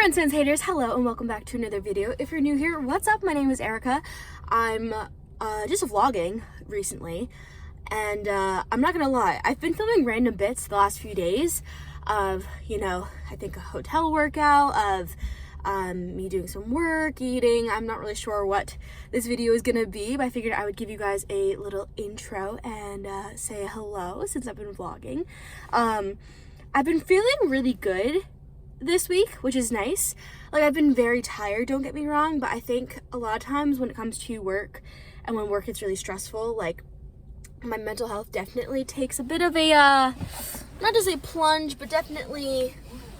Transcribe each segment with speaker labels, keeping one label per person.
Speaker 1: Brand Sans haters, hello and welcome back to another video. If you're new here, what's up? My name is Erica. I'm just vlogging recently, and I'm not gonna lie, I've been filming random bits the last few days of, I think a hotel workout, of me doing some work, eating. I'm not really sure what this video is gonna be, but I figured I would give you guys a little intro and say hello since I've been vlogging. I've been feeling really good this week, which is nice. Like, I've been very tired, don't get me wrong, but I think a lot of times when it comes to work and when work is really stressful, like, my mental health definitely takes a bit of a not to say plunge, but definitely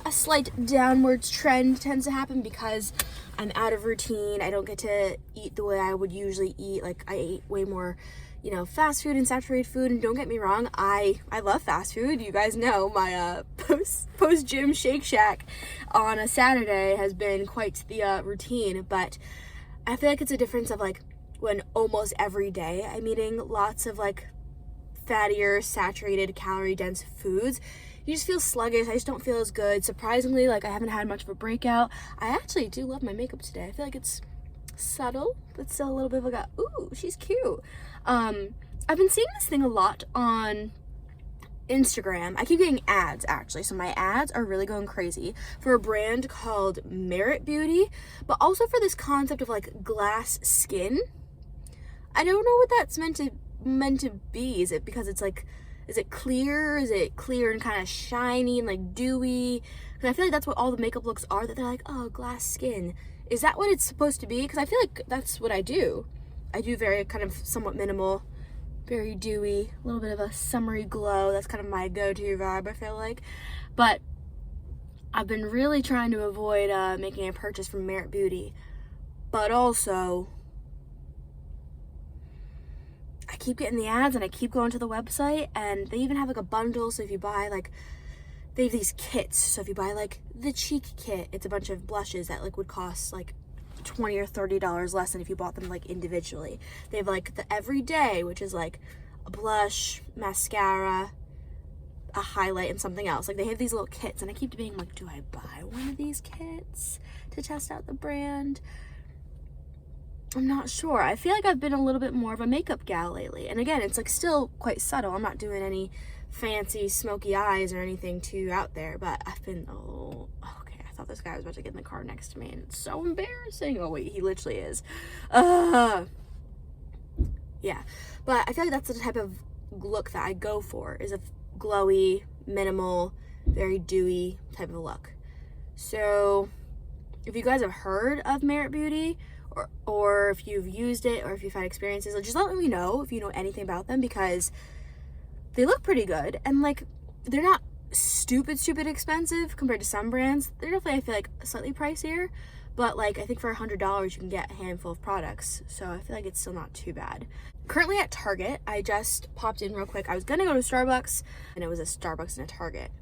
Speaker 1: a slight downwards trend tends to happen because I'm out of routine. I don't get to eat the way I would usually eat. Like, I ate way more fast food and saturated food, and don't get me wrong, I love fast food. You guys know my post gym Shake Shack on a Saturday has been quite the routine, but I feel like it's a difference of like when almost every day I'm eating lots of like fattier, saturated, calorie dense foods. You just feel sluggish. I just don't feel as good. Surprisingly, like, I haven't had much of a breakout. I actually do love my makeup today. I feel like it's subtle, but still a little bit of like a, ooh, she's cute. I've been seeing this thing a lot on Instagram. I keep getting ads, actually. So my ads are really going crazy for a brand called Merit Beauty, but also for this concept of like glass skin. I don't know what that's meant to be. Is it because it's like, is it clear? Is it clear and kind of shiny and like dewy? Because I feel like that's what all the makeup looks are, that they're like, oh, glass skin. Is that what it's supposed to be? Because I feel like that's what I do. I do very kind of somewhat minimal, very dewy, a little bit of a summery glow. That's kind of my go-to vibe, I feel like. But I've been really trying to avoid making a purchase from Merit Beauty. But also, I keep getting the ads and I keep going to the website, and they even have like a bundle. So if you buy like, they have these kits. So if you buy like the cheek kit, it's a bunch of blushes that like would cost like $20 or $30 less than if you bought them like individually. They have like the everyday, which is like a blush, mascara, a highlight, and something else. Like, they have these little kits, and I keep debating like, do I buy one of these kits to test out the brand? I'm not sure. I feel like I've been a little bit more of a makeup gal lately, and again, it's like still quite subtle. I'm not doing any fancy smoky eyes or anything too out there, but I've been, okay, I thought this guy was about to get in the car next to me, and it's so embarrassing. Oh wait, he literally is. Yeah, but I feel like that's the type of look that I go for, is a glowy, minimal, very dewy type of look. So if you guys have heard of Merit Beauty, or if you've used it, or if you've had experiences, just let me know if you know anything about them, because they look pretty good, and like, they're not stupid expensive compared to some brands. They're definitely, I feel like, slightly pricier, but like, I think for $100 you can get a handful of products, so I feel like it's still not too bad. Currently at Target. I just popped in real quick. I was gonna go to Starbucks, and it was a Starbucks and a Target,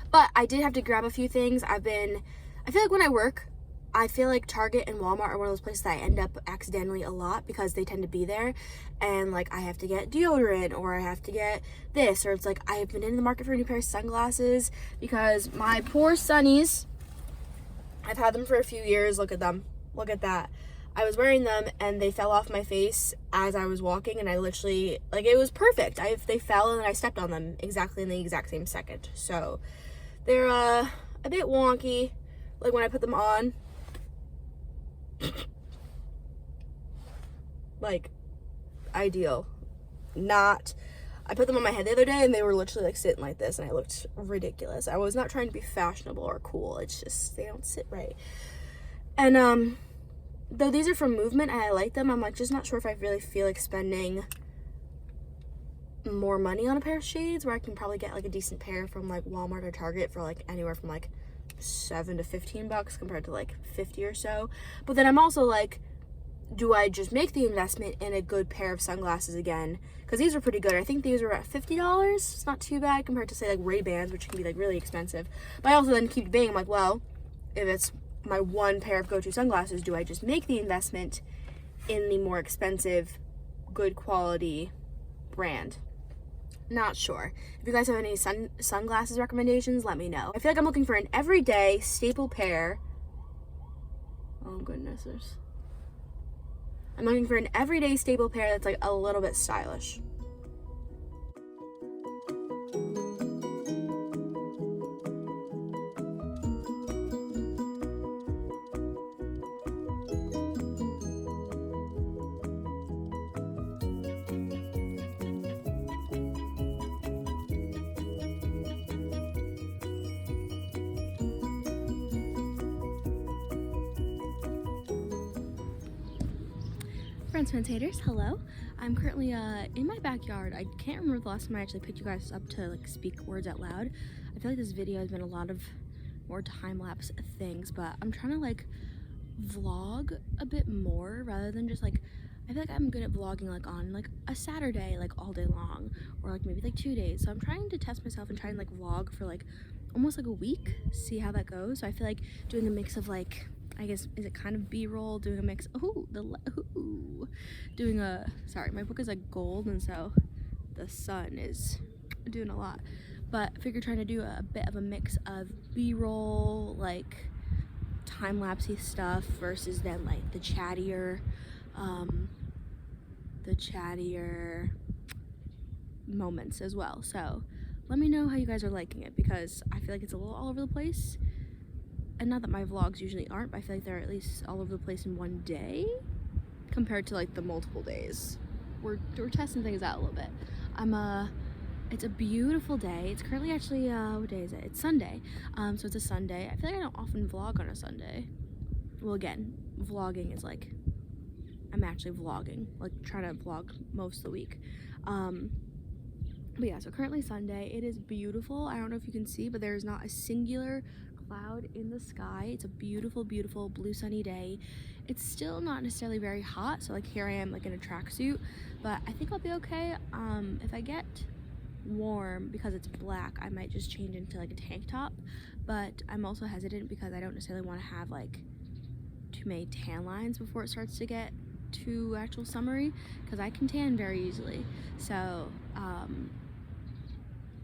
Speaker 1: but I did have to grab a few things. I feel like when I work, I feel like Target and Walmart are one of those places that I end up accidentally a lot, because they tend to be there, and like, I have to get deodorant, or I have to get this, or it's like, I have been in the market for a new pair of sunglasses because my poor sunnies, I've had them for a few years. Look at them. Look at that. I was wearing them and they fell off my face as I was walking, and I literally, like, it was perfect. They fell and I stepped on them exactly in the exact same second. So they're a bit wonky, like, when I put them on. Like, ideal. Not. I put them on my head the other day and they were literally like sitting like this, and I looked ridiculous. I was not trying to be fashionable or cool. It's just, they don't sit right. And though these are from Movement and I like them, I'm like just not sure if I really feel like spending more money on a pair of shades, where I can probably get like a decent pair from like Walmart or Target for like anywhere from like $7 to $15 compared to like 50 or so. But then I'm also like, do I just make the investment in a good pair of sunglasses again? Because these are pretty good. I think these were at $50. It's not too bad compared to, say, like Ray-Bans, which can be like really expensive. But I also then keep debating, I'm like, well, if it's my one pair of go-to sunglasses, do I just make the investment in the more expensive, good quality brand? Not sure. If you guys have any sunglasses recommendations, let me know. I feel like I'm looking for an everyday staple pair. Oh goodness, I'm looking for an everyday staple pair that's like a little bit stylish. Friends, haters, hello. I'm currently in my backyard. I can't remember the last time I actually picked you guys up to like speak words out loud. I feel like this video has been a lot of more time-lapse things, but I'm trying to like vlog a bit more rather than just like, I feel like I'm good at vlogging like on like a Saturday, like all day long, or like maybe like 2 days. So I'm trying to test myself and try and like vlog for like almost like a week, see how that goes. So I feel like doing a mix of like, I guess, is it kind of B-roll, doing a mix, sorry, my book is like gold and so the sun is doing a lot, but I figure trying to do a bit of a mix of B-roll, like time-lapsey stuff versus then like the chattier moments as well. So let me know how you guys are liking it, because I feel like it's a little all over the place. And not that my vlogs usually aren't, but I feel like they're at least all over the place in one day compared to like the multiple days. We're testing things out a little bit. It's a beautiful day. It's currently actually, what day is it? It's Sunday. So it's a Sunday. I feel like I don't often vlog on a Sunday. Well, again, vlogging is like, I'm actually vlogging, like trying to vlog most of the week. But yeah, so currently Sunday. It is beautiful. I don't know if you can see, but there's not a singular cloud in the sky. It's a beautiful, beautiful blue sunny day. It's still not necessarily very hot, so like here I am like in a tracksuit, but I think I'll be okay. If I get warm because it's black, I might just change into like a tank top, but I'm also hesitant because I don't necessarily want to have like too many tan lines before it starts to get too actual summery, because I can tan very easily. So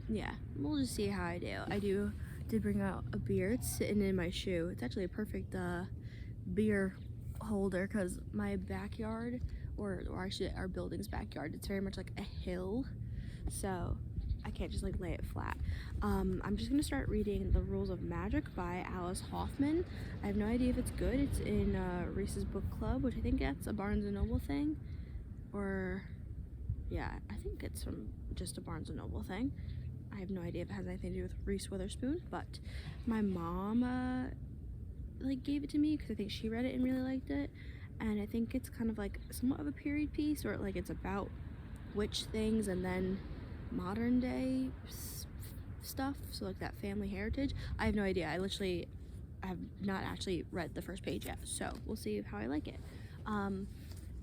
Speaker 1: yeah, we'll just see how I do. I did bring out a beer. It's sitting in my shoe. It's actually a perfect beer holder, because my backyard, or actually our building's backyard, it's very much like a hill, so I can't just like lay it flat. I'm just gonna start reading The Rules of Magic by Alice Hoffman. I have no idea if it's good. It's in Reese's Book Club, which I think that's a Barnes & Noble thing, or yeah, I think it's from just a Barnes & Noble thing. I have no idea if it has anything to do with Reese Witherspoon, but my mom like gave it to me because I think she read it and really liked it, and I think it's kind of like somewhat of a period piece, or like it's about witch things and then modern day stuff, so like that family heritage. I have no idea. I have not actually read the first page yet, so we'll see how I like it. But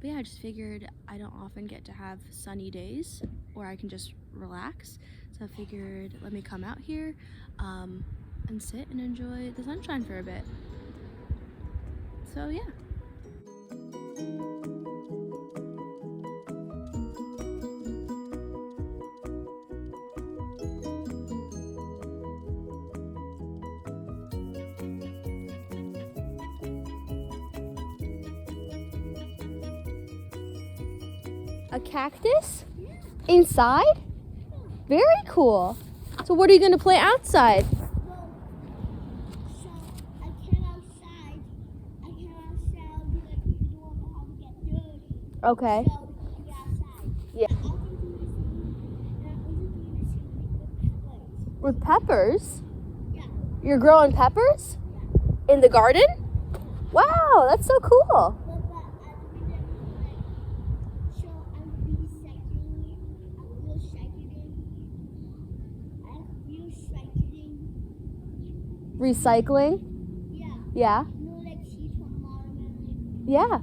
Speaker 1: yeah, I just figured I don't often get to have sunny days where I can just relax, so I figured let me come out here and sit and enjoy the sunshine for a bit. So yeah. A cactus? Inside? Very cool. So what are you going to play outside? Okay. Yeah. With peppers? Yeah. You're growing peppers? In the garden? Wow, that's so cool. Recycling? Yeah. Yeah? Yeah.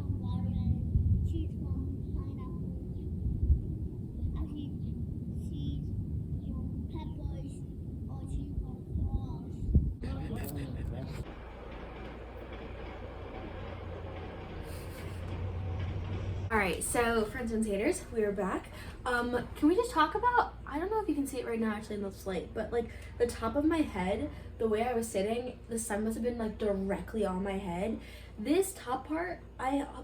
Speaker 1: Alright, so friends and haters, we are back. Can we just talk about, I don't know if you can see it right now actually in this light, but like the top of my head, the way I was sitting, the sun must have been like directly on my head. This top part,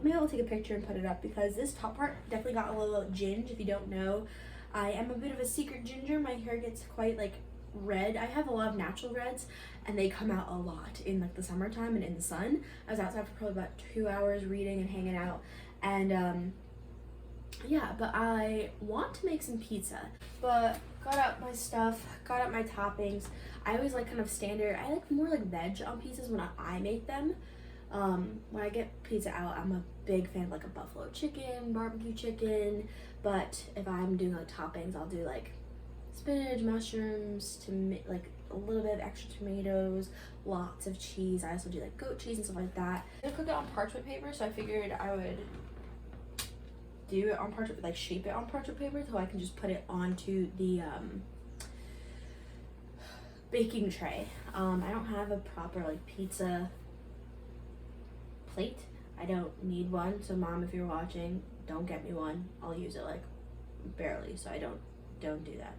Speaker 1: maybe I'll take a picture and put it up because this top part definitely got a little ginge. If you don't know, I am a bit of a secret ginger. My hair gets quite like red. I have a lot of natural reds and they come out a lot in like the summertime and in the sun. I was outside for probably about 2 hours reading and hanging out. And yeah, but I want to make some pizza, but got out my stuff, got out my toppings. I always like kind of standard, I like more like veg on pizzas when I make them. When I get pizza out, I'm a big fan of like a buffalo chicken, barbecue chicken, but if I'm doing like toppings, I'll do like spinach, mushrooms, like a little bit of extra tomatoes, lots of cheese. I also do like goat cheese and stuff like that. I cook it on parchment paper, so I figured I would do it on parchment, like shape it on parchment paper so I can just put it onto the baking tray. I don't have a proper like pizza plate. I don't need one, so mom, if you're watching, don't get me one. I'll use it like barely, so I don't do that.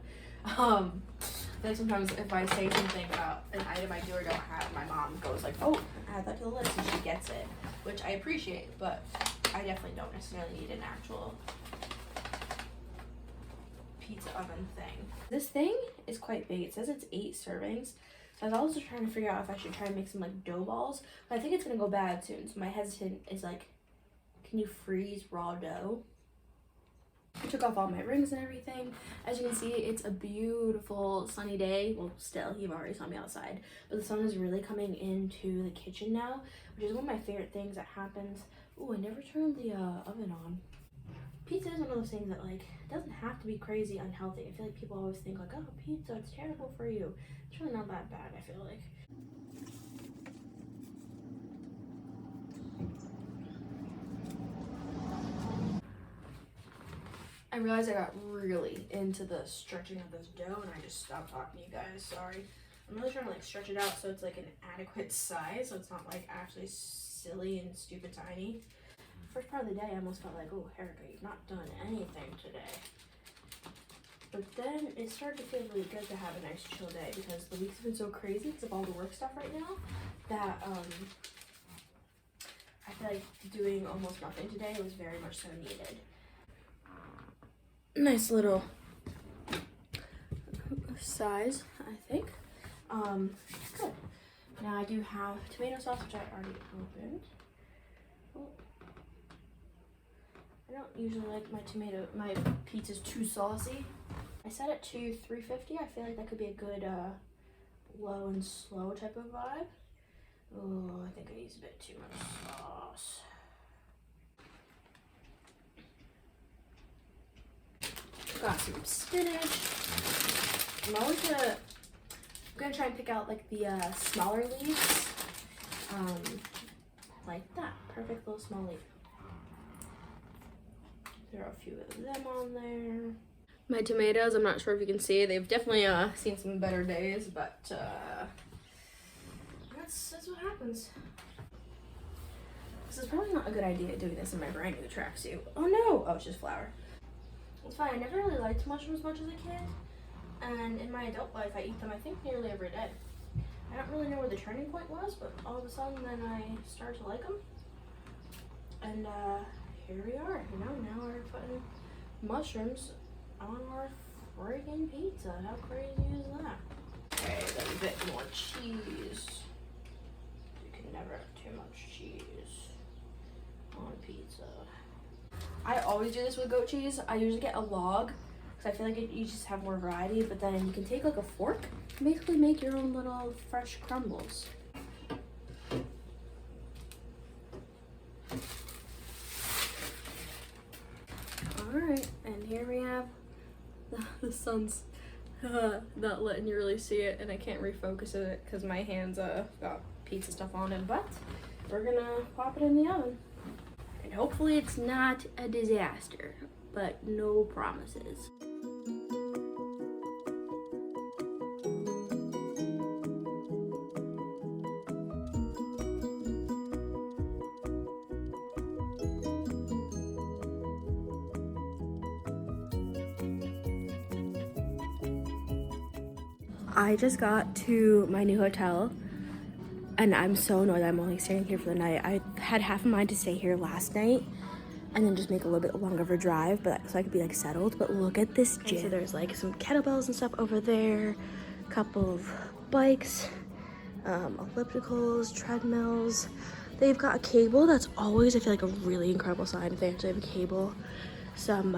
Speaker 1: Then sometimes if I say something about an item I do or don't have, my mom goes like, oh, add that to the list, and she gets it, which I appreciate, but I definitely don't necessarily need an actual pizza oven thing. This thing is quite big. It says it's 8 servings. So I was also trying to figure out if I should try and make some like dough balls, but I think it's gonna go bad soon. So my hesitant is like, can you freeze raw dough? I took off all my rings and everything. As you can see, it's a beautiful sunny day. Well, still, you've already saw me outside, but the sun is really coming into the kitchen now, which is one of my favorite things that happens. Oh, I never turned the oven on. Pizza is one of those things that like doesn't have to be crazy unhealthy. I feel like people always think like, oh, pizza, it's terrible for you. It's really not that bad, I feel like. I realized I got really into the stretching of this dough and I just stopped talking to you guys, sorry. I'm really trying to like stretch it out so it's like an adequate size, so it's not like actually silly and stupid tiny. First part of the day I almost felt like, oh, Erica, you've not done anything today. But then it started to feel really good to have a nice chill day because the week's been so crazy because of all the work stuff right now that I feel like doing almost nothing today was very much so needed. Nice little size, I think. Good. Now I do have tomato sauce, which I already opened. Oh. I don't usually like my pizzas too saucy. I set it to 350. I feel like that could be a good low and slow type of vibe. Oh, I think I use a bit too much sauce. Got some spinach. I'm gonna try and pick out like the smaller leaves. Like that. Perfect little small leaf. There are a few of them on there. My tomatoes, I'm not sure if you can see, they've definitely seen some better days, but that's what happens. This is probably not a good idea doing this in my brand new tracksuit. Oh no! Oh, it's just flour. It's fine. I never really liked mushrooms much as a kid, and in my adult life I eat them I think nearly every day. I don't really know where the turning point was, but all of a sudden then I started to like them, and here we are. You know, now we're putting mushrooms on our friggin' pizza. How crazy is that? Okay, then a bit more cheese. You can never have too much cheese on pizza. I always do this with goat cheese. I usually get a log because I feel like you just have more variety, but then you can take like a fork and basically make your own little fresh crumbles. Alright, and here we have the sun's not letting you really see it, and I can't refocus it because my hands got pizza stuff on it, but we're gonna pop it in the oven. And hopefully it's not a disaster, but no promises. I just got to my new hotel and I'm so annoyed that I'm only staying here for the night. I had half a mind to stay here last night and then just make a little bit longer of a drive, but so I could be like settled. But look at this gym. So there's like some kettlebells and stuff over there, a couple of bikes, ellipticals, treadmills. They've got a cable. That's always, I feel like, a really incredible sign if they actually have a cable. Some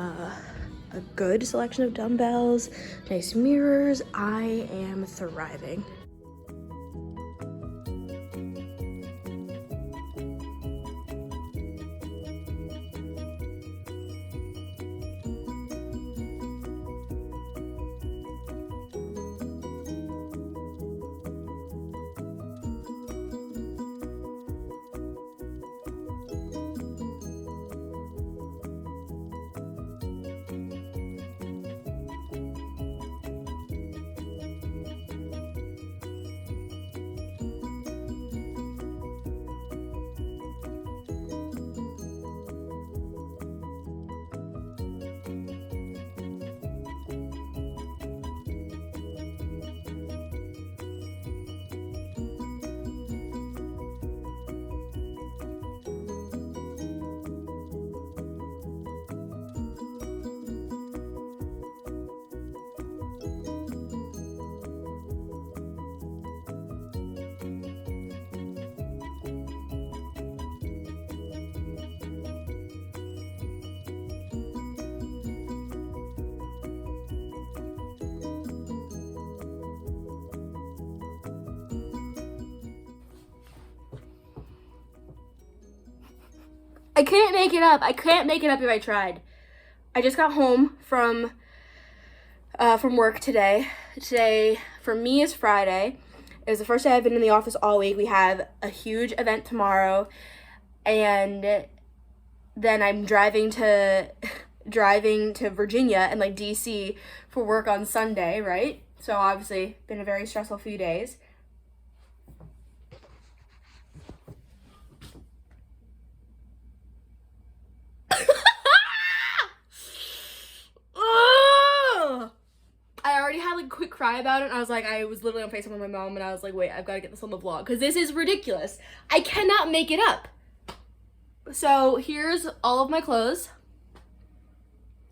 Speaker 1: a good selection of dumbbells, nice mirrors. I am thriving. I can't make it up. I can't make it up if I tried. I just got home from work today. Today, for me, is Friday. It was the first day I've been in the office all week. We have a huge event tomorrow, and then I'm driving to Virginia and like DC for work on Sunday, right? So obviously, been a very stressful few days. I already had like a quick cry about it, and I was literally on FaceTime with my mom, and I was like, wait, I've got to get this on the vlog, because this is ridiculous. I cannot make it up. So here's all of my clothes.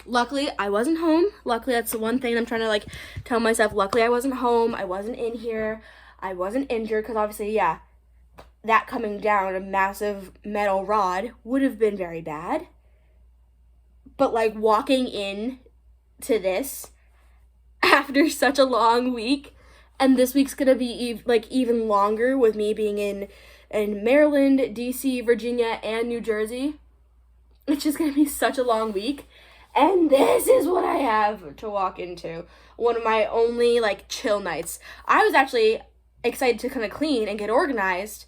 Speaker 1: Luckily, I wasn't home. Luckily, that's the one thing I'm trying to like tell myself. Luckily, I wasn't home. I wasn't in here. I wasn't injured, because obviously, yeah, that coming down, a massive metal rod, would have been very bad. But like walking in to this after such a long week, and this week's gonna be even longer with me being in Maryland, DC, Virginia, and New Jersey. It's just gonna be such a long week, and this is what I have to walk into. One of my only like chill nights. I was actually excited to kind of clean and get organized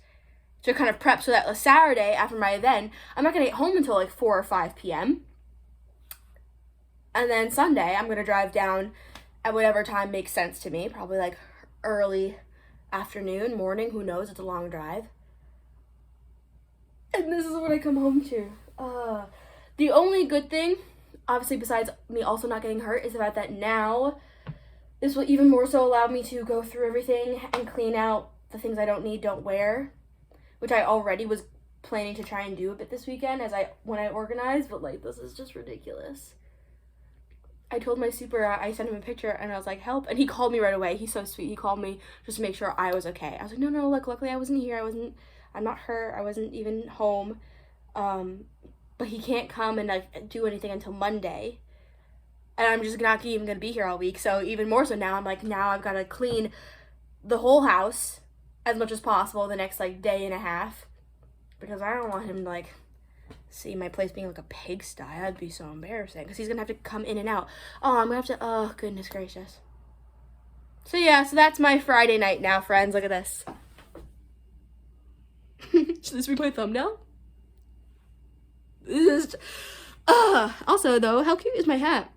Speaker 1: to kind of prep so that Saturday after my event, I'm not gonna get home until like 4 or 5 p.m. And then Sunday, I'm gonna drive down at whatever time makes sense to me, probably like early afternoon, morning, who knows, it's a long drive. And this is what I come home to. The only good thing, obviously besides me also not getting hurt, is the fact that now this will even more so allow me to go through everything and clean out the things I don't need, don't wear, which I already was planning to try and do a bit this weekend when I organized, but like this is just ridiculous. I told my super, I sent him a picture, and I was like, help, and he called me right away. He's so sweet. He called me just to make sure I was okay. I was like, no, look, luckily I wasn't here. I'm not hurt. I wasn't even home. But he can't come and like do anything until Monday. And I'm just not even gonna be here all week. So even more so now, I'm like, now I've got to clean the whole house as much as possible the next like day and a half, because I don't want him to like see my place being like a pigsty. That'd be so embarrassing, because he's gonna have to come in and out. I'm gonna have to, oh goodness gracious. So yeah, so that's my Friday night now, friends. Look at this. Should this be my thumbnail? This is also though, how cute is my hat?